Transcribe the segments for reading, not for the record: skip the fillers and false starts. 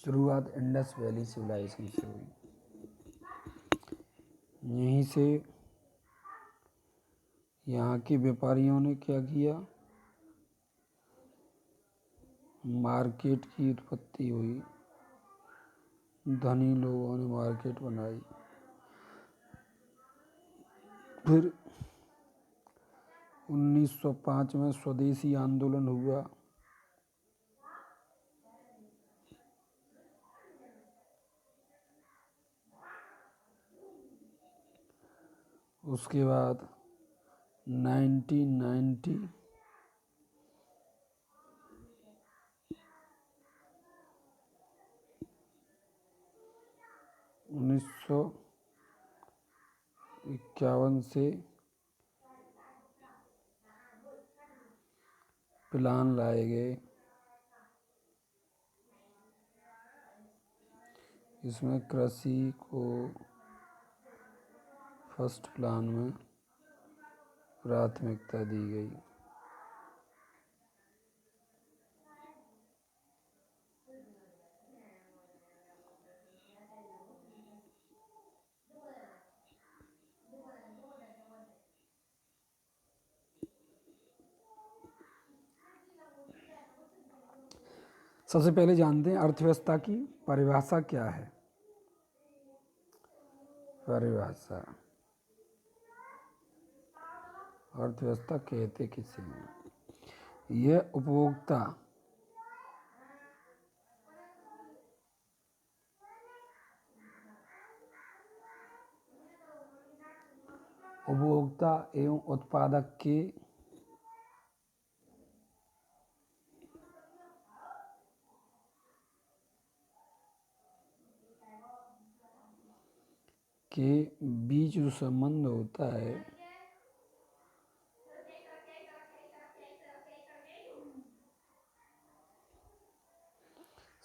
शुरुआत Indus valley civilisation से हुई। यहीं से यहाँ के व्यापारियों ने क्या किया, मार्केट की उत्पत्ति हुई। धनी लोगों ने मार्केट बनाई। फिर 1905 में स्वदेशी आंदोलन हुआ। उसके बाद 1990 1951 से प्लान लाए गए। इसमें कृषि को फर्स्ट प्लान में प्राथमिकता दी गई। सबसे पहले जानते हैं अर्थव्यवस्था की परिभाषा क्या है। परिभाषा, अर्थव्यवस्था कहते किसे हैं? यह उपभोक्ता एवं उत्पादक के बीच जो संबंध होता है,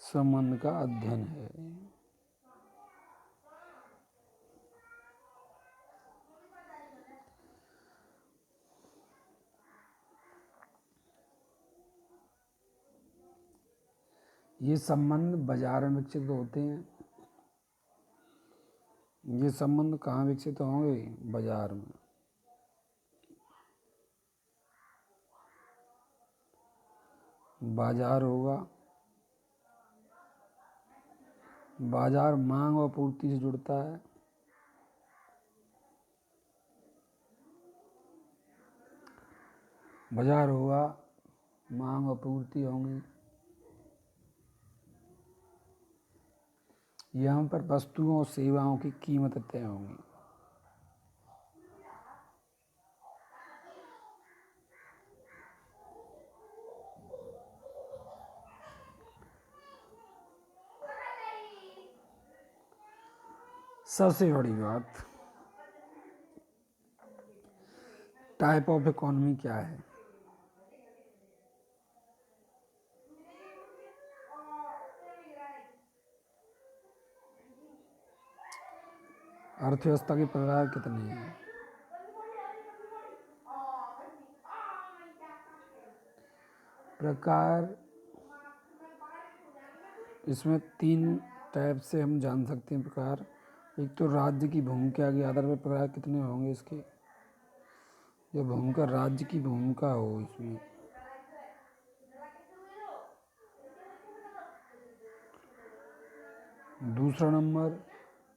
संबंध का अध्ययन है। ये संबंध बाजार में विकसित होते हैं। ये संबंध कहाँ विकसित होंगे? बाजार में। बाजार होगा, बाजार मांग और पूर्ति से जुड़ता है। बाजार होगा, मांग और पूर्ति होंगी। यहाँ पर वस्तुओं और सेवाओं की कीमत तय होंगी। सबसे बड़ी बात, टाइप ऑफ इकोनॉमी क्या है? अर्थव्यवस्था के प्रकार कितने हैं? प्रकार इसमें 3 टाइप से हम जान सकते हैं प्रकार। एक तो राज्य की भूमिका के आधार पर प्रकार कितने होंगे इसके। जो भूमिका, राज्य की भूमिका हो इसमें। दूसरा नंबर,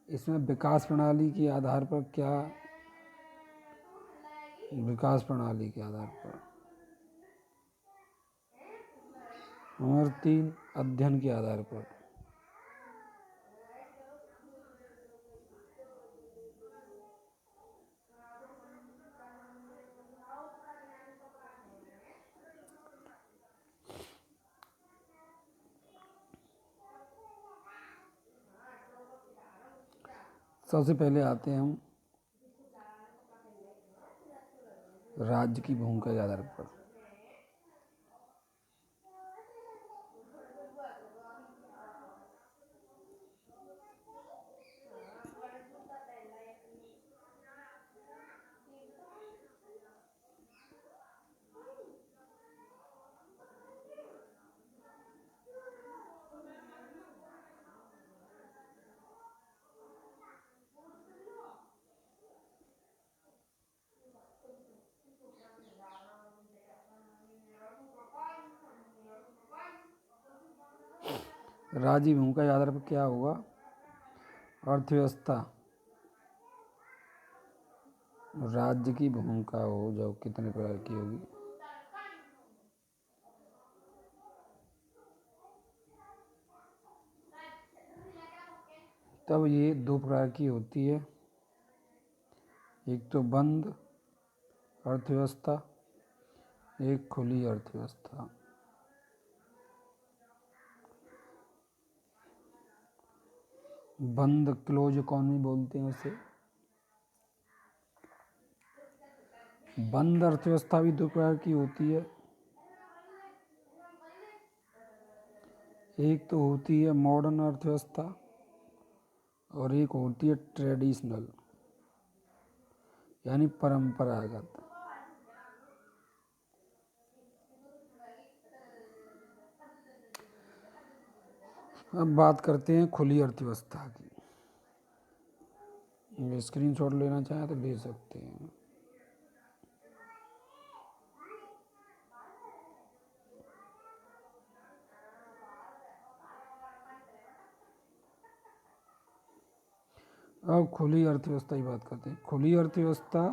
इसमें विकास प्रणाली के आधार पर क्या, विकास प्रणाली के आधार पर। नंबर 3, अध्ययन के आधार पर। सबसे पहले आते हैं हम राज्य की भूमिका के आधार पर। राज्य भूमिका के आधार पर क्या होगा? अर्थव्यवस्था। राज्य की भूमिका हो जो कितने प्रकार की होगी? तब ये दो प्रकार की होती है, एक तो बंद अर्थव्यवस्था, एक खुली अर्थव्यवस्था। बंद क्लोज इकोनॉमी बोलते हैं उसे। बंद अर्थव्यवस्था भी दो प्रकार की होती है, एक तो होती है मॉडर्न अर्थव्यवस्था और एक होती है ट्रेडिशनल यानी परंपरागत। अब बात करते हैं खुली अर्थव्यवस्था की। स्क्रीनशॉट लेना चाहें तो ले सकते हैं। अब खुली अर्थव्यवस्था की बात करते हैं। खुली अर्थव्यवस्था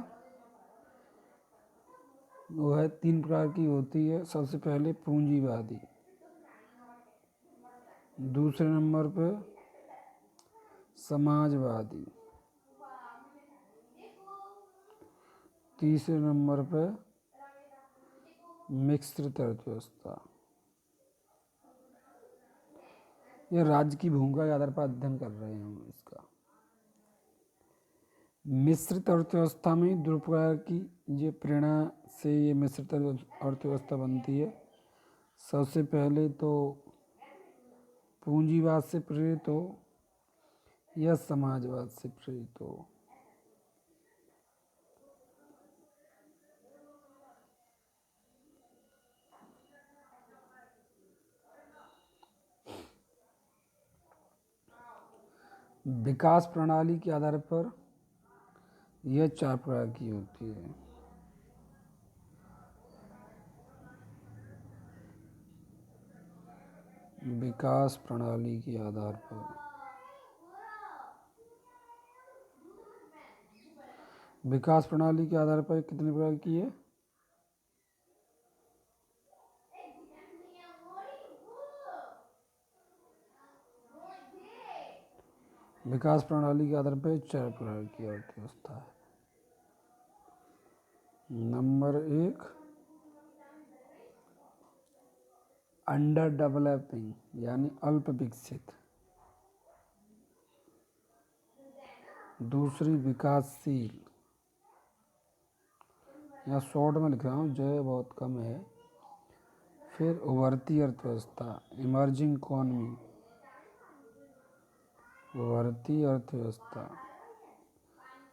वो है तीन प्रकार की होती है। सबसे पहले पूंजीवादी, दूसरे नंबर पे समाजवादी, तीसरे नंबर पे मिश्रित अर्थव्यवस्था। यह राज्य की भूमिका के आधार पर अध्ययन कर रहे हैं हम इसका। मिश्रित अर्थव्यवस्था में दो प्रकार की ये प्रेरणा से ये मिश्रित अर्थव्यवस्था बनती है। सबसे पहले तो पूंजीवाद से प्रेरित हो या समाजवाद से प्रेरित हो। विकास प्रणाली के आधार पर यह चार प्रकार की होती है। विकास प्रणाली के आधार पर विकास प्रणाली के आधार पर कितने प्रकार की है? विकास प्रणाली के आधार पर चार प्रकार की अर्थव्यवस्था है। नंबर एक, अंडर डेवलपिंग यानी अल्प विकसित। दूसरी विकासशील, यहाँ शॉर्ट में लिख रहा हूँ, जो बहुत कम है। फिर उभरती अर्थव्यवस्था, इमर्जिंग इकोनॉमी, उभरती अर्थव्यवस्था।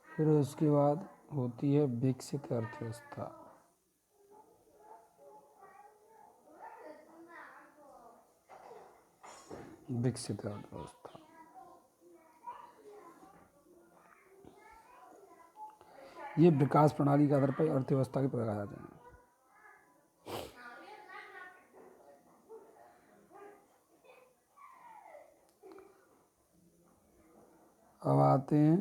फिर उसके बाद होती है विकसित अर्थव्यवस्था। विकसित अर्थव्यवस्था ये विकास प्रणाली के आधार पर अर्थव्यवस्था के प्रकार आते हैं। अब आते हैं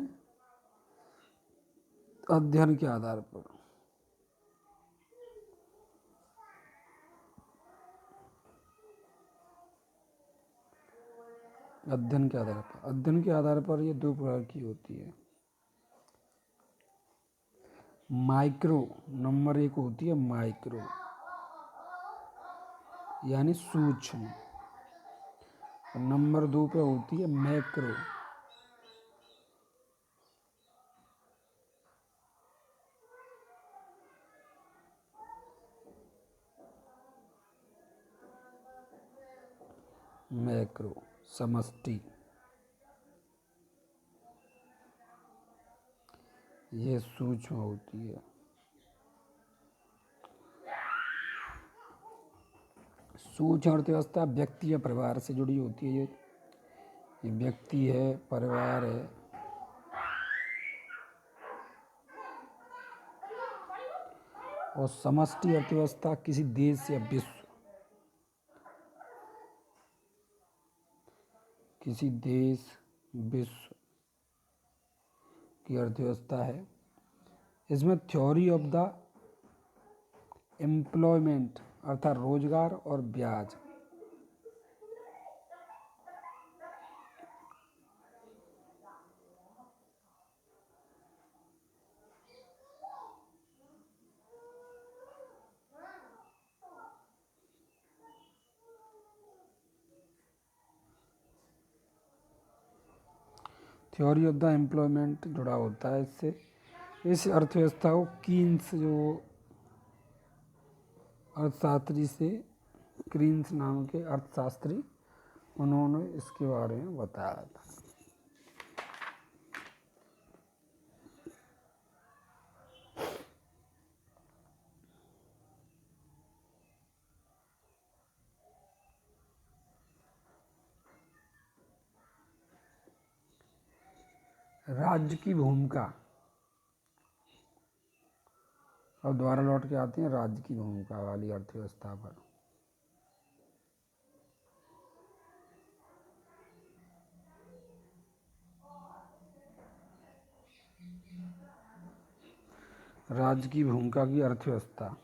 अध्ययन के आधार पर। अध्ययन के आधार पर ये दो प्रकार की होती है। माइक्रो, नंबर एक होती है माइक्रो यानी सूक्ष्म। नंबर दो पे होती है मैक्रो। मैक्रो समष्टि, ये सूक्ष्म होती है। सूक्ष्म अर्थव्यवस्था व्यक्ति या परिवार से जुड़ी होती है। ये व्यक्ति है, परिवार है। और समष्टि अर्थव्यवस्था किसी देश या विश्व किसी देश विश्व की अर्थव्यवस्था है। इसमें थ्योरी ऑफ द एम्प्लॉयमेंट अर्थात रोजगार और ब्याज, थ्योरी ऑफ द एम्प्लॉयमेंट जुड़ा होता है इससे। इस अर्थव्यवस्था को कीन्स जो अर्थशास्त्री से, क्रीन्स नाम के अर्थशास्त्री, उन्होंने इसके बारे में बताया था। राज्य की भूमिका, अब दोबारा लौट के आते हैं राज्य की भूमिका वाली अर्थव्यवस्था पर। राज्य की भूमिका की अर्थव्यवस्था